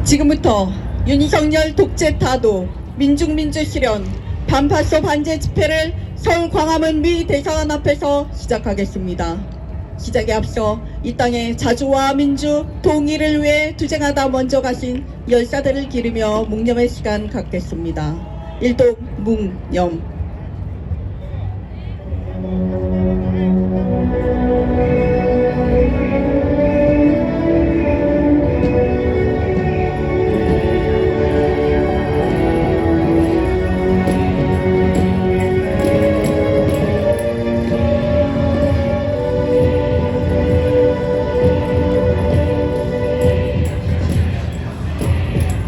지금부터 윤석열 독재 타도 민중민주 실현 반파소 반제 집회를 서울 광화문 미 대사관 앞에서 시작하겠습니다. 시작에 앞서 이 땅의 자주와 민주 통일을 위해 투쟁하다 먼저 가신 열사들을 기리며 묵념의 시간 갖겠습니다. 일독 묵념.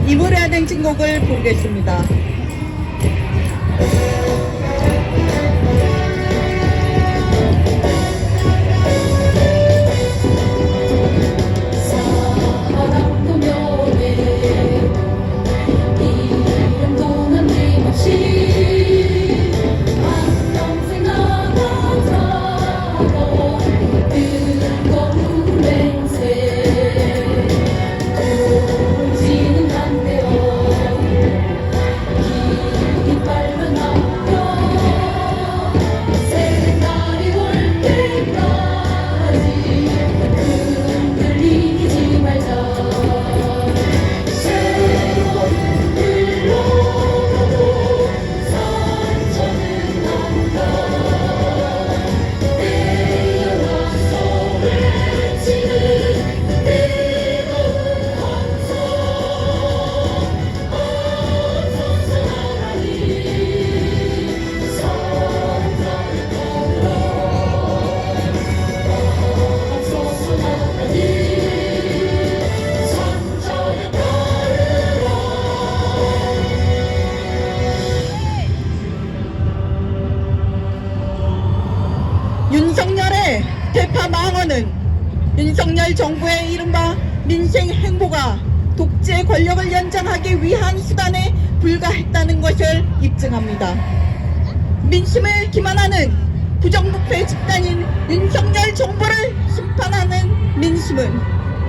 이물의 행진곡을 부르겠습니다. 윤석열의 대파 망언은 윤석열 정부의 이른바 민생 행보가 독재 권력을 연장하기 위한 수단에 불과했다는 것을 입증합니다. 민심을 기만하는 부정부패 집단인 윤석열 정부를 심판하는 민심은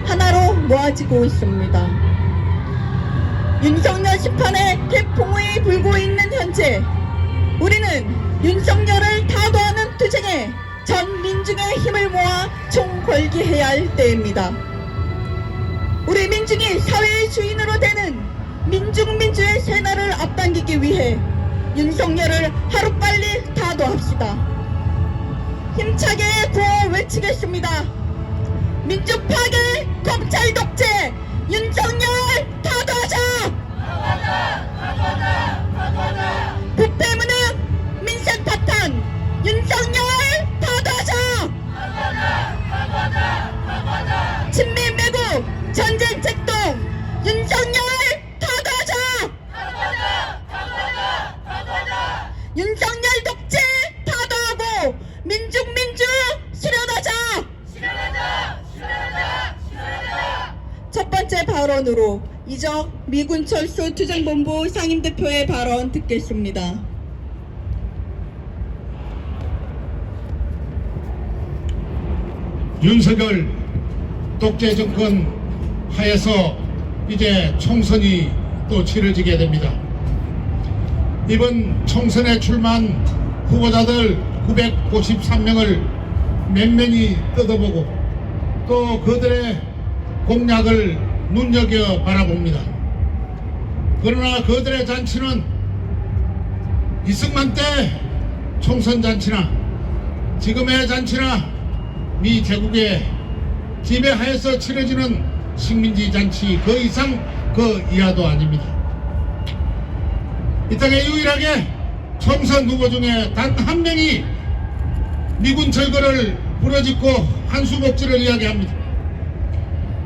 하나로 모아지고 있습니다. 윤석열 심판에 태풍이 불고 있는 현재 우리는 윤석열을 타도하는 투쟁에 전 민중의 힘을 모아 총궐기해야 할 때입니다. 우리 민중이 사회의 주인으로 되는 민중민주의 새날을 앞당기기 위해 윤석열을 하루빨리 타도합시다. 힘차게 구호 외치겠습니다. 민주 파괴, 검찰 독재, 윤석열 타도하자! 부패 무능, 민생 파탄, 윤석열 친민 매국 전쟁 책동 윤석열 타도하자! 윤석열 독재 타도하고 민중민주 실현하자! 첫 번째 발언으로 이적 미군철수 투쟁본부 상임대표의 발언 듣겠습니다. 윤석열 독재 정권 하에서 이제 총선이 또 치러지게 됩니다. 이번 총선에 출마한 후보자들 953명을 면면히 뜯어보고 또 그들의 공약을 눈여겨 바라봅니다. 그러나 그들의 잔치는 이승만 때 총선 잔치나 지금의 잔치나 미 제국의 지배하에서 치러지는 식민지 잔치 그 이상 그 이하도 아닙니다. 이 땅에 유일하게 총선 후보 중에 단 한 명이 미군 철거를 부러짓고 한수복지를 이야기합니다.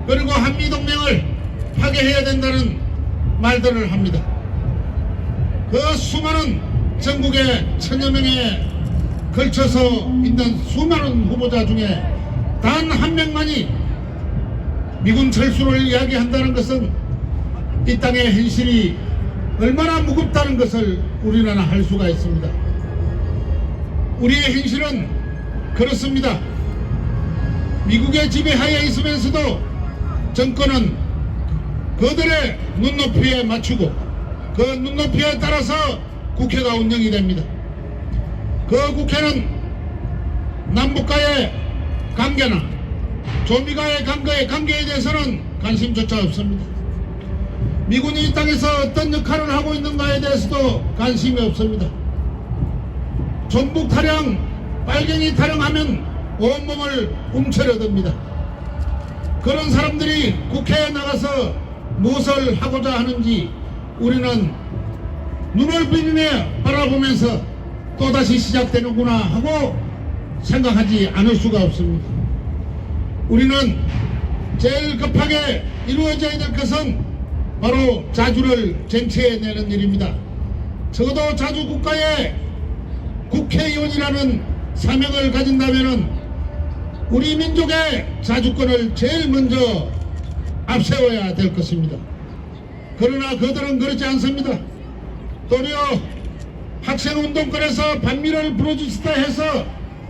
그리고 한미동맹을 파괴해야 된다는 말들을 합니다. 그 수많은 전국에 천여 명에 걸쳐서 있는 수많은 후보자 중에 단 한 명만이 미군 철수를 이야기한다는 것은 이 땅의 현실이 얼마나 무겁다는 것을 우리는 알 수가 있습니다. 우리의 현실은 그렇습니다. 미국의 지배하에 있으면서도 정권은 그들의 눈높이에 맞추고 그 눈높이에 따라서 국회가 운영이 됩니다. 그 국회는 남북과의 관계나 조미과의 관계에 대해서는 관심조차 없습니다. 미군이 이 땅에서 어떤 역할을 하고 있는가에 대해서도 관심이 없습니다. 전북 타령, 빨갱이 타령하면 온몸을 움츠러듭니다. 그런 사람들이 국회에 나가서 무엇을 하고자 하는지 우리는 눈을 비비며 바라보면서 또다시 시작되는구나 하고 생각하지 않을 수가 없습니다. 우리는 제일 급하게 이루어져야 될 것은 바로 자주를 쟁취해내는 일입니다. 적어도 자주 국가의 국회의원이라는 사명을 가진다면 우리 민족의 자주권을 제일 먼저 앞세워야 될 것입니다. 그러나 그들은 그렇지 않습니다. 도리어 학생운동권에서 반미를 부러주시다 해서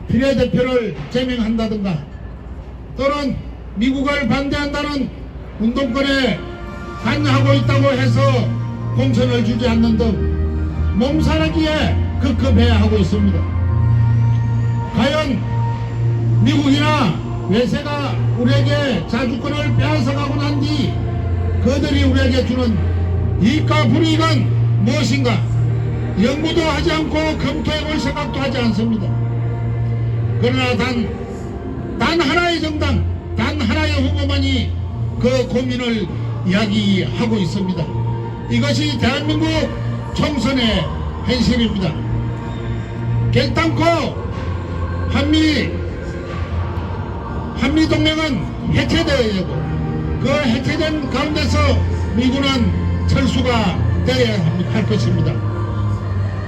비례대표를 제명한다든가 또는 미국을 반대한다는 운동권에 관여하고 있다고 해서 공천을 주지 않는 등 몸살하기에 급급해야 하고 있습니다. 과연 미국이나 외세가 우리에게 자주권을 빼앗아가고 난 뒤 그들이 우리에게 주는 이익과 불이익은 무엇인가 연구도 하지 않고 검토해볼 생각도 하지 않습니다. 그러나 단 하나의 정당, 단 하나의 후보만이 그 고민을 이야기하고 있습니다. 이것이 대한민국 총선의 현실입니다. 결단코 한미동맹은 해체되어야 되고 그 해체된 가운데서 미군은 철수가 되어야 할 것입니다.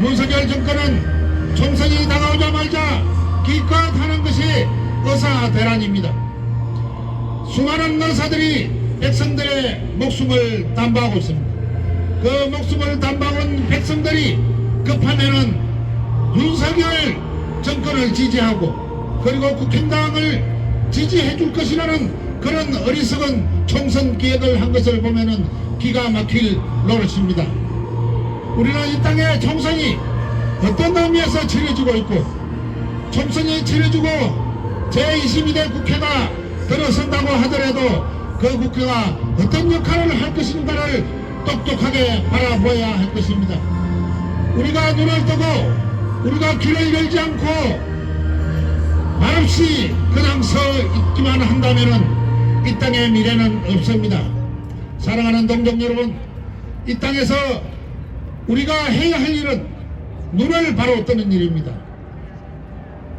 윤석열 정권은 총선이 다가오자마자 기껏 하는 것이 의사 대란입니다. 수많은 의사들이 백성들의 목숨을 담보하고 있습니다. 그 목숨을 담보한 백성들이 급하면은 윤석열 정권을 지지하고 그리고 국힘당을 지지해 줄 것이라는 그런 어리석은 총선 기획을 한 것을 보면은 기가 막힐 노릇입니다. 우리는 이 땅에 총선이 어떤 의미에서 치러지고 있고 총선이 치러지고 제22대 국회가 들어선다고 하더라도 그 국회가 어떤 역할을 할 것인가를 똑똑하게 바라보아야 할 것입니다. 우리가 눈을 뜨고 우리가 귀를 열지 않고 말없이 그냥 서 있기만 한다면은 이 땅의 미래는 없습니다. 사랑하는 동족 여러분, 이 땅에서 우리가 해야 할 일은 눈을 바로 뜨는 일입니다.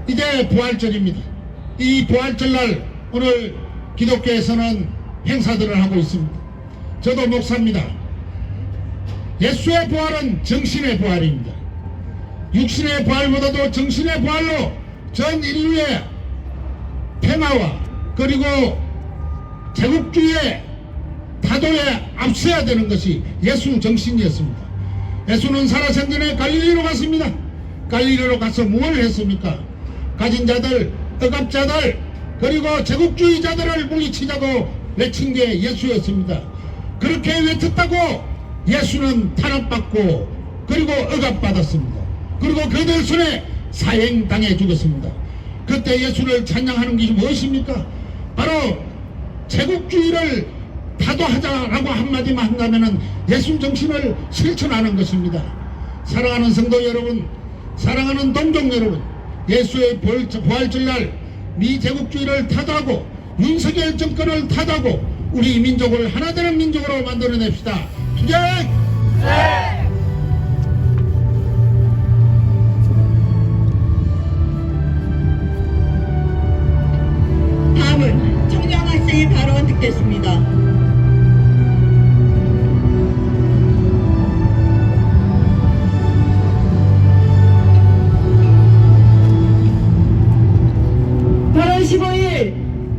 이제 부활절입니다. 이 부활절날 오늘 기독교에서는 행사들을 하고 있습니다. 저도 목사입니다. 예수의 부활은 정신의 부활입니다. 육신의 부활보다도 정신의 부활로 전 인류의 평화와 그리고 제국주의의 타도에 앞서야 되는 것이 예수 정신이었습니다. 예수는 살아생전에 갈릴리로 갔습니다. 갈릴리로 가서 무엇을 했습니까? 가진 자들, 억압자들, 그리고 제국주의자들을 물리치자고 외친 게 예수였습니다. 그렇게 외쳤다고 예수는 탄압받고 그리고 억압받았습니다. 그리고 그들 손에 사형당해 죽었습니다. 그때 예수를 찬양하는 것이 무엇입니까? 바로 제국주의를 타도하자라고 한마디만 한다면 예수 정신을 실천하는 것입니다. 사랑하는 성도 여러분, 사랑하는 동족 여러분, 예수의 부활절날 미제국주의를 타도하고 윤석열 정권을 타도하고 우리 민족을 하나 되는 민족으로 만들어냅시다. 투쟁! 네! 다음은 청년 학생의 발언 듣겠습니다.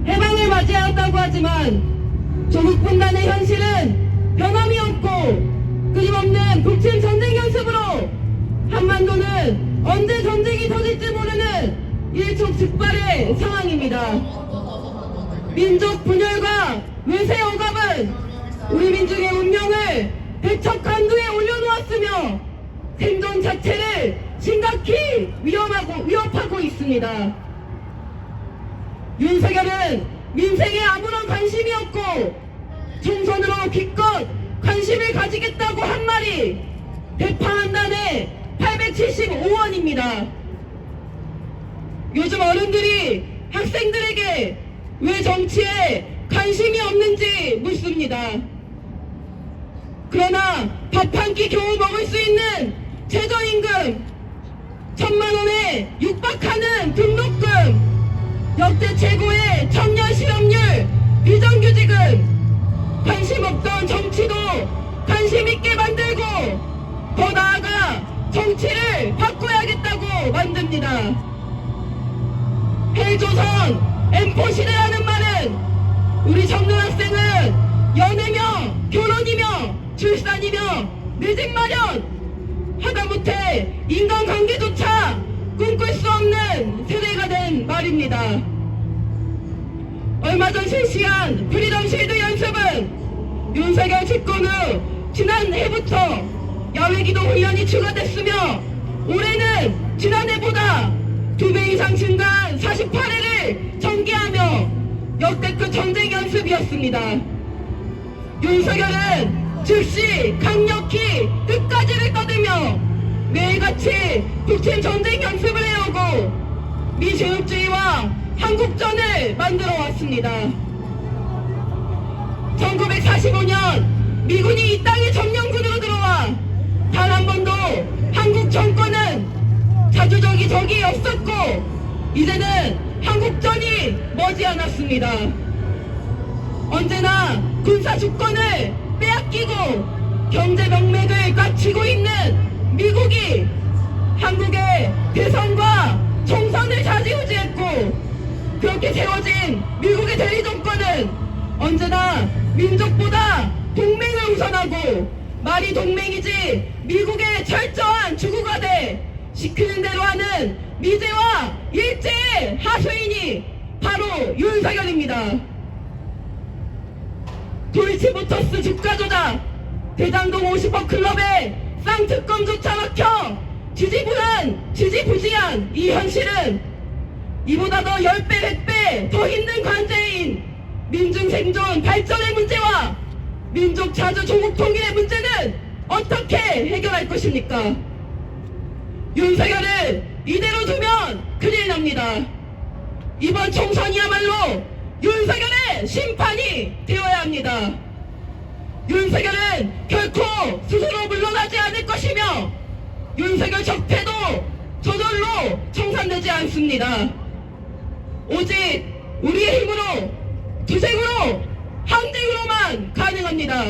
해방을 맞이하였다고 하지만 조국 분단의 현실은 변함이 없고 끊임없는 북침 전쟁 연습으로 한반도는 언제 전쟁이 터질지 모르는 일촉즉발의 상황입니다. 민족 분열과 외세 억압은 우리 민족의 있습니다. 윤석열은 민생에 아무런 관심이 없고 총선으로 기껏 관심을 가지겠다고 한 말이 대파 한 단에 875원입니다. 요즘 어른들이 학생들에게 왜 정치에 관심이 없는지 묻습니다. 그러나 밥 한 끼 겨우 먹을 수 있는 최저임금, 1,000만 원에 육박하는 등록금, 역대 최고의 청년 실업률, 비정규직은 관심 없던 정치도 관심 있게 만들고 더 나아가 정치를 바꿔야겠다고 만듭니다. 헬조선 M4 시대라는 말은 우리 청년 학생은 연애며 결혼이며 출산이며 내 집 마련 하다못해 인간관계조차 꿈꿀 수 없는 세대가 된 말입니다. 얼마 전 실시한 프리덤 실드 연습은 윤석열 집권 후 지난해부터 야외기도 훈련이 추가됐으며 올해는 지난해보다 2배 이상 증가한 48회를 전개하며 역대급 전쟁 연습이었습니다. 윤석열은 즉시 강력히 끝까지를 떠들며 매일같이 북침 전쟁 연습을 해오고 미제국주의와 한국전을 만들어 왔습니다. 1945년 미군이 이 땅에 점령군으로 들어와 단 한 번도 한국 정권은 자주적이 적이 없었고 이제는 한국전이 머지않았습니다. 언제나 군사 주권을 빼앗기고 경제 명맥을 갖추고 있는 미국이 한국의 대선과 총선을 좌지우지했고 그렇게 세워진 미국의 대리 정권은 언제나 민족보다 동맹을 우선하고 말이 동맹이지 미국의 철저한 주구가 돼 시키는 대로 하는 미제와 일제의 하수인이 바로 윤석열입니다. 도이치모터스 주가 조작, 대장동 50억 클럽에 쌍특검조차 막혀 지지부진한 이 현실은 이보다 더 10배, 100배 더 힘든 관제인 민중생존 발전의 문제와 민족 자주 조국 통일의 문제는 어떻게 해결할 것입니까? 윤석열을 이대로 두면 큰일 납니다. 이번 총선이야말로 윤석열의 심판이 되어야 합니다. 윤석열은 결코 스스로 물러나지 않을 것이며 윤석열 적폐도 저절로 청산되지 않습니다. 오직 우리의 힘으로 투쟁으로 항쟁으로만 가능합니다.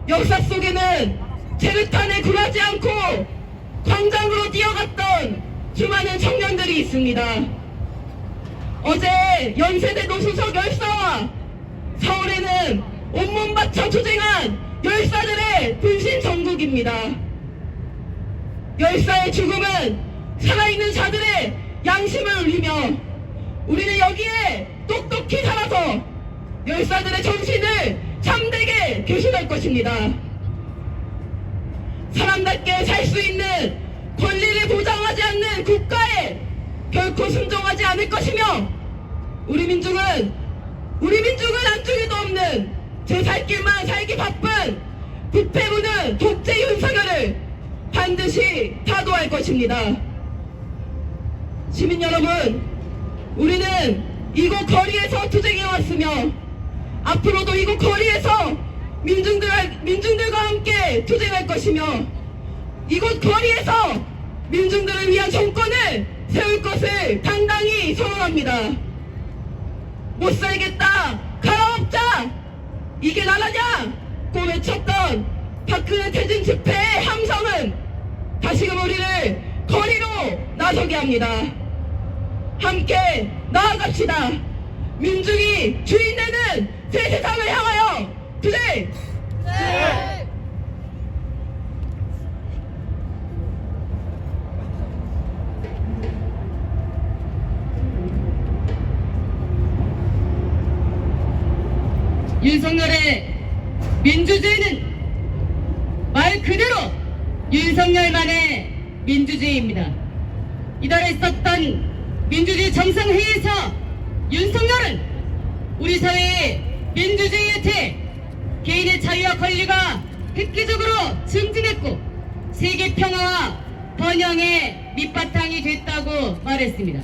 역사 속에는 체르탄에 굴하지 않고 광장으로 뛰어갔던 수많은 청년들이 있습니다. 어제 연세대 노수석 열사와 서울에는 온몸 바쳐 투쟁한 열사들의 분신 전국입니다. 열사의 죽음은 살아있는 자들의 양심을 울리며 우리는 여기에 똑똑히 살아서 열사들의 정신을 참되게 교신할 것입니다. 사람답게 살 수 있는 권리를 보장하지 않는 국가에 결코 순종하지 않을 것이며 우리 민중은 안중에도 없는 제 살 길만 살기 바쁜 부패부는 독재 윤석열을 반드시 타도할 것입니다. 시민 여러분, 우리는 이곳 거리에서 투쟁해왔으며 앞으로도 이곳 거리에서 민중들과 함께 투쟁할 것이며 이곳 거리에서 민중들을 위한 정권을 세울 것을 당당히 선언합니다. 못 살겠다, 갈아엎자, 이게 나라냐 고 외쳤던 박근혜 퇴진 집회의 함성은 다시금 우리를 거리로 나서게 합니다. 함께 나아갑시다. 민중이 주인되는 새 세상을 향하여 투쟁! 네. 윤석열의 민주주의는 말 그대로 윤석열만의 민주주의입니다. 이달에 있었던 민주주의 정상회의에서 윤석열은 우리 사회의 민주주의의 태, 개인의 자유와 권리가 획기적으로 증진했고 세계 평화와 번영의 밑바탕이 됐다고 말했습니다.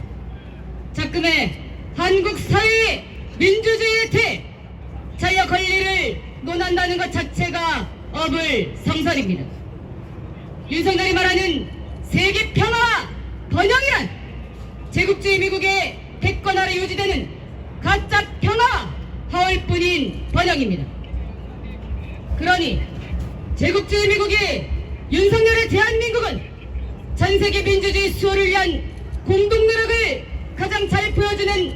작금의 한국 사회의 민주주의의 태, 자유와 권리를 논한다는 것 자체가 어불성설입니다. 윤석열이 말하는 세계 평화와 번영이란 제국주의 미국의 패권 아래 유지되는 가짜 평화와 허울뿐인 번영입니다. 그러니 제국주의 미국의 윤석열의 대한민국은 전세계 민주주의 수호를 위한 공동노력을 가장 잘 보여주는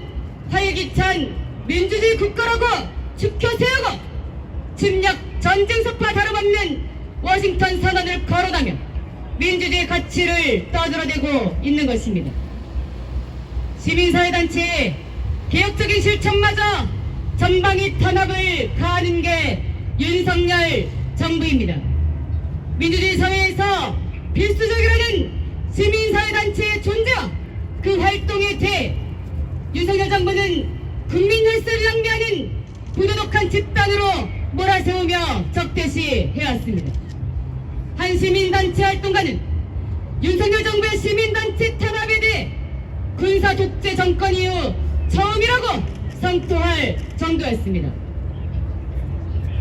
활기찬 민주주의 국가라고 지켜세우고 침략 전쟁서파 다름없는 워싱턴 선언을 거론하며 민주주의 가치를 떠들어대고 있는 것입니다. 시민사회단체의 개혁적인 실천마저 전방위 탄압을 가하는 게 윤석열 정부입니다. 민주주의 사회에서 필수적이라는 시민사회단체의 존재와 그 활동에 대해 윤석열 정부는 국민 혈세를 낭비하는 부도덕한 집단으로 몰아세우며 적대시 해왔습니다. 한 시민단체 활동가는 윤석열 정부의 시민단체 탄압에 대해 군사 독재 정권 이후 처음이라고 성토할 정도였습니다.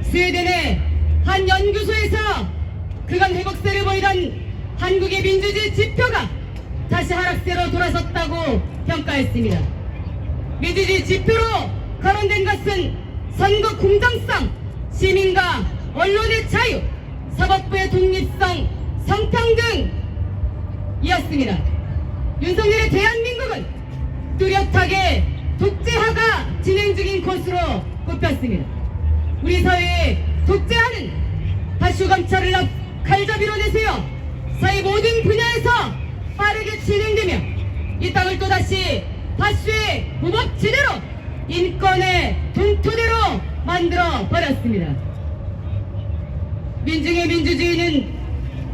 스웨덴의 한 연구소에서 그간 회복세를 보이던 한국의 민주주의 지표가 다시 하락세로 돌아섰다고 평가했습니다. 민주주의 지표로 거론된 것은 선거 공정성, 시민과 언론의 자유, 사법부의 독립성, 성평등이었습니다. 윤석열의 대한민국은 뚜렷하게 독재화가 진행 중인 곳으로 꼽혔습니다. 우리 사회의 독재화는 다슈 검찰을 앞 칼잡이로 내세워 사회 모든 분야에서 빠르게 진행되며 이 땅을 또다시 다슈의 무법지대로 인권의 동토대로 만들어 버렸습니다. 민중의 민주주의는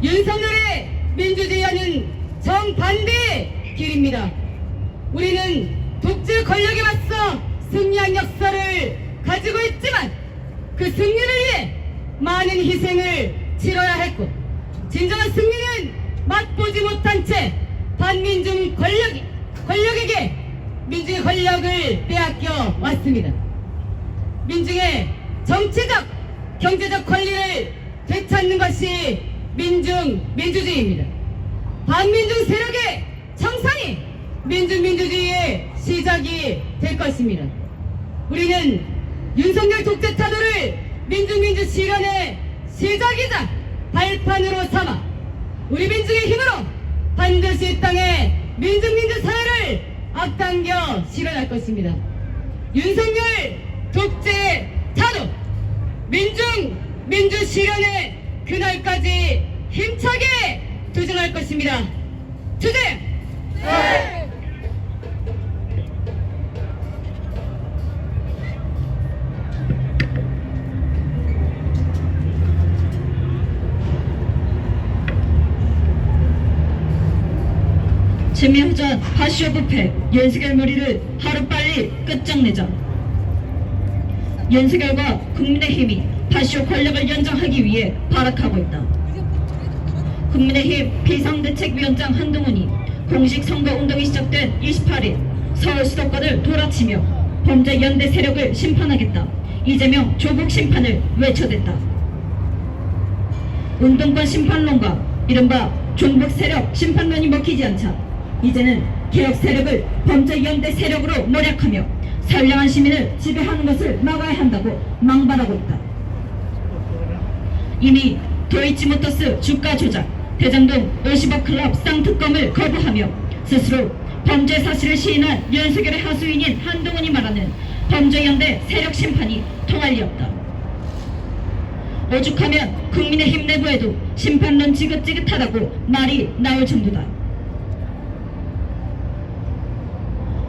윤석열의 민주주의와는 정반대의 길입니다. 우리는 독재 권력에 맞서 승리한 역사를 가지고 있지만 그 승리를 위해 많은 희생을 치러야 했고 진정한 승리는 맛보지 못한 채 반민중 권력에게 민중의 권력을 빼앗겨 왔습니다. 민중의 정치적, 경제적 권리를 되찾는 것이 민주주의입니다. 반민중 세력의 청산이 민주주의의 시작이 될 것입니다. 우리는 윤석열 독재 타도를 민주 실현의 시작이자 발판으로 삼아 우리 민중의 힘으로 반드시 이 땅의 민주 사회를 앞당겨 실현할 것입니다. 윤석열 독재 타도 민주 실현의 그날까지 힘차게 도전할 것입니다. 투쟁! 네! 재미후전 파쇼 부패 윤석열 머리를 하루빨리 끝장내자. 윤석열과 국민의힘이 파쇼 권력을 연장하기 위해 발악하고 있다. 국민의힘 비상대책위원장 한동훈이 공식 선거운동이 시작된 28일 서울 수도권을 돌아치며 범죄 연대 세력을 심판하겠다, 이재명 조국 심판을 외쳐댔다. 운동권 심판론과 이른바 종북 세력 심판론이 먹히지 않자 이제는 개혁 세력을 범죄 연대 세력으로 모략하며 선량한 시민을 지배하는 것을 막아야 한다고 망발하고 있다. 이미 도이치모터스 주가 조작, 대장동 50억 클럽 쌍특검을 거부하며 스스로 범죄 사실을 시인한 윤석열의 하수인인 한동훈이 말하는 범죄 연대 세력 심판이 통할 리 없다. 오죽하면 국민의힘 내부에도 심판론 지긋지긋하다고 말이 나올 정도다.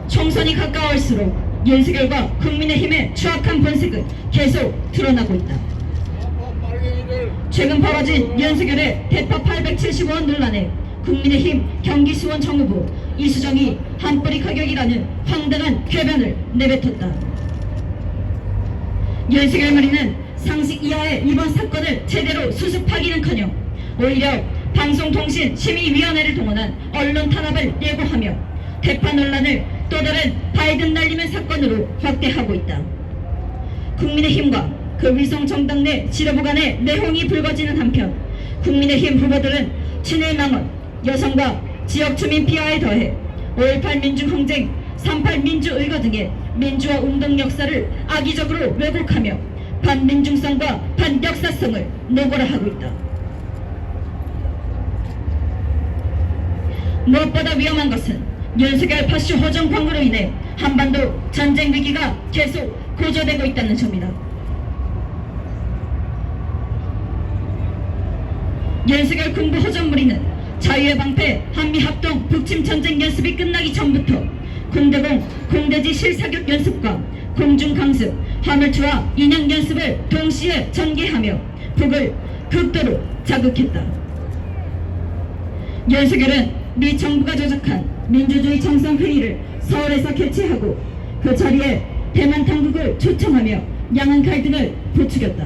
총선이 가까울수록 윤석열과 국민의힘의 추악한 본색은 계속 드러나고 있다. 최근 벌어진 윤석열의 대파 875원 논란에 국민의힘 경기수원 정후부 이수정이 한 뿌리 가격이라는 황당한 궤변을 내뱉었다. 윤석열 머리는 상식 이하의 이번 사건을 제대로 수습하기는커녕 오히려 방송통신심의위원회를 동원한 언론 탄압을 예고하며 대파 논란을 또 다른 바이든 날리면 사건으로 확대하고 있다. 국민의힘과 그 위성 정당 내 지도부 간의 내홍이 불거지는 한편 국민의힘 후보들은 친일 망언, 여성과 지역 주민 비하에 더해 5.18 민중항쟁, 3.8 민주의거 등의 민주화 운동 역사를 악의적으로 왜곡하며 반민중성과 반역사성을 노골화하고 있다. 무엇보다 위험한 것은 윤석열 파쇼 허정 광고로 인해 한반도 전쟁 위기가 계속 고조되고 있다는 점이다. 윤석열 군부 허정무리는 자유의 방패 한미합동 북침 전쟁 연습이 끝나기 전부터 공대공, 공대지 실사격 연습과 공중강습, 화물투하 인양 연습을 동시에 전개하며 북을 극도로 자극했다. 윤석열은 미 정부가 조작한 민주주의 정상회의를 서울에서 개최하고 그 자리에 대만 당국을 초청하며 양안 갈등을 부추겼다.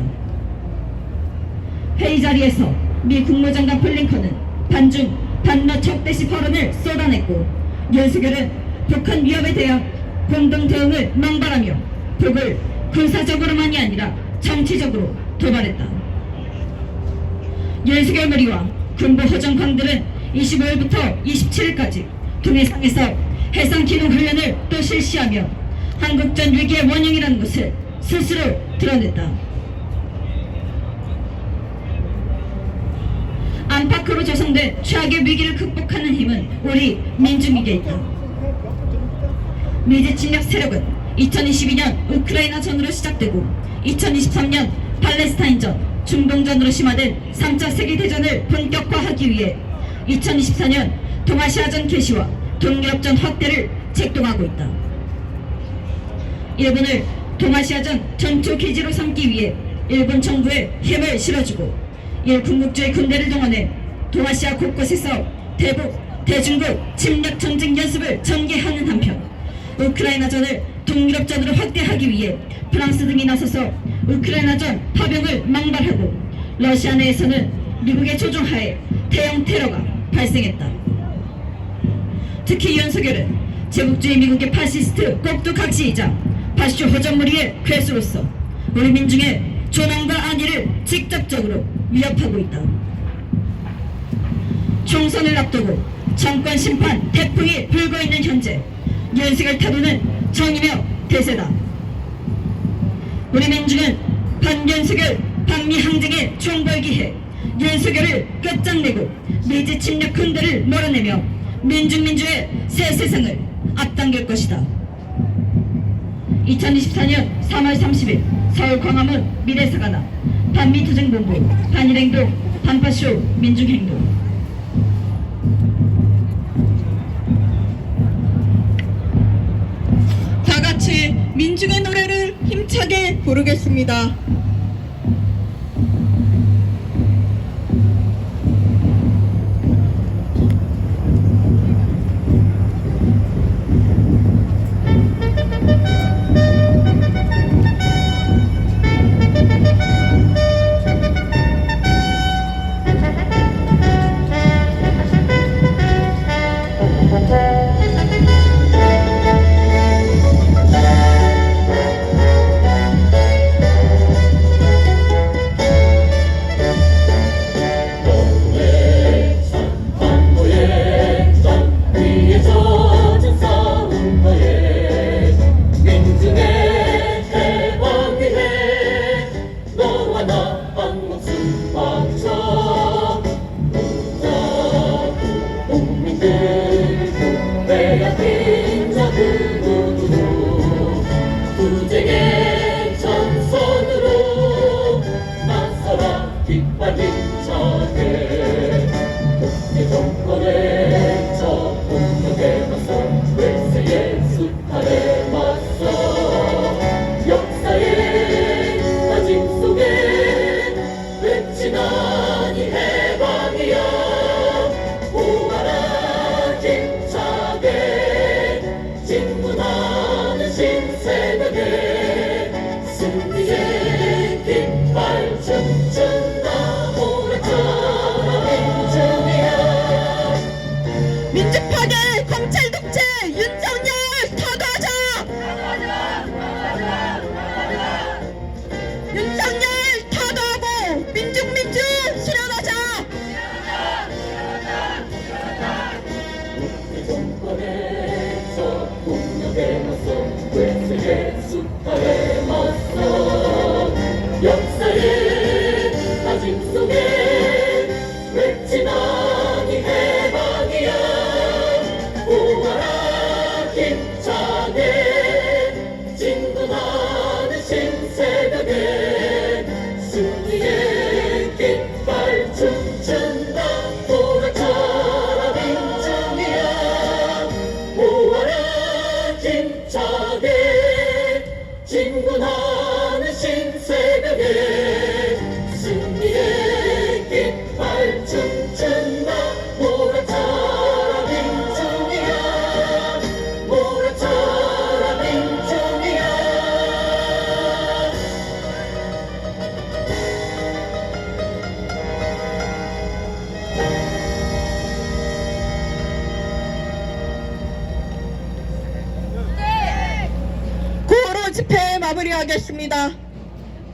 회의 자리에서 미 국무장관 블링컨은 반중, 반러 적대시 발언을 쏟아냈고 윤석열은 북한 위협에 대한 공동 대응을 망발하며 북을 군사적으로만이 아니라 정치적으로 도발했다. 윤석열 머리와 군부 허정광들은 25일부터 27일까지 동해상에서 해상기능훈련을 또 실시하며 한국전 위기의 원흉이라는 것을 스스로 드러냈다. 안팎으로 조성된 최악의 위기를 극복하는 힘은 우리 민중에게 있다. 미지 침략 세력은 2022년 우크라이나전으로 시작되고 2023년 팔레스타인전, 중동전으로 심화된 3차 세계대전을 본격화하기 위해 2024년 동아시아전 개시와 동유럽전 확대를 책동하고 있다. 일본을 동아시아전 전투 기지로 삼기 위해 일본 정부에 힘을 실어주고 일군국주의 군대를 동원해 동아시아 곳곳에서 대북, 대중국 침략 전쟁 연습을 전개하는 한편 우크라이나전을 동유럽전으로 확대하기 위해 프랑스 등이 나서서 우크라이나전 파병을 망발하고 러시아 내에서는 미국의 조종하에 대형 테러가 발생했다. 특히 윤석열은 제국주의 미국의 파시스트 꼭두각시이자 파쇼 허정무리의 괴수로서 우리 민중의 존엄과 안위를 직접적으로 위협하고 있다. 총선을 앞두고 정권 심판 태풍이 불고 있는 현재 윤석열 태도는 정이며 대세다. 우리 민중은 반윤석열 반미항쟁에 총벌기해 윤석열을 끝장내고 미지 침략 군대를 몰아내며 민중민주의 새 세상을 앞당길 것이다. 2024년 3월 30일 서울 광화문 미래사관앞 반미투쟁본부 반일행동 반파쇼 민중행동. 다 같이 민중의 노래를 힘차게 부르겠습니다. 승리의 깃발 춤춘다 모래처럼 민중이여 민주 파괴, 검찰 독재, 윤석열 타도하자! 윤석열 타도하고 민주 실현하자! 정권에서 폭력에 맞서 외세의 수탈에 맞서 역사의 다짐 속에 외치나니 해방이야 오와라 힘차게 진군하는 신세대에 승리의 깃발 춤춘다 모래처럼 민중이야 모아라 힘차게 진군하는 신세대에 승리의 깃발 춤춘다 모래처럼 민중이야 모래처럼 민중이야 구호로 집회 마무리하겠습니다.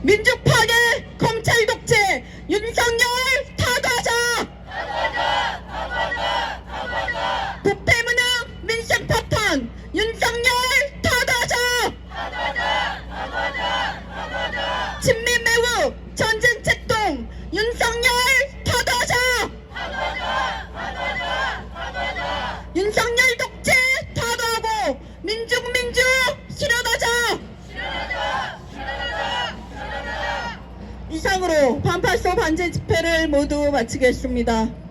민주 파괴, 검찰 독재, 윤석열 타도하자! 부패 무능, 민생 파탄, 윤석열 타도하자! 친민 매우, 전쟁 책동, 윤석열 타도하자! 윤석열 독재 타도하고 민중 실현하자! 이상으로 반팔소 반제 집회를 모두 마치겠습니다.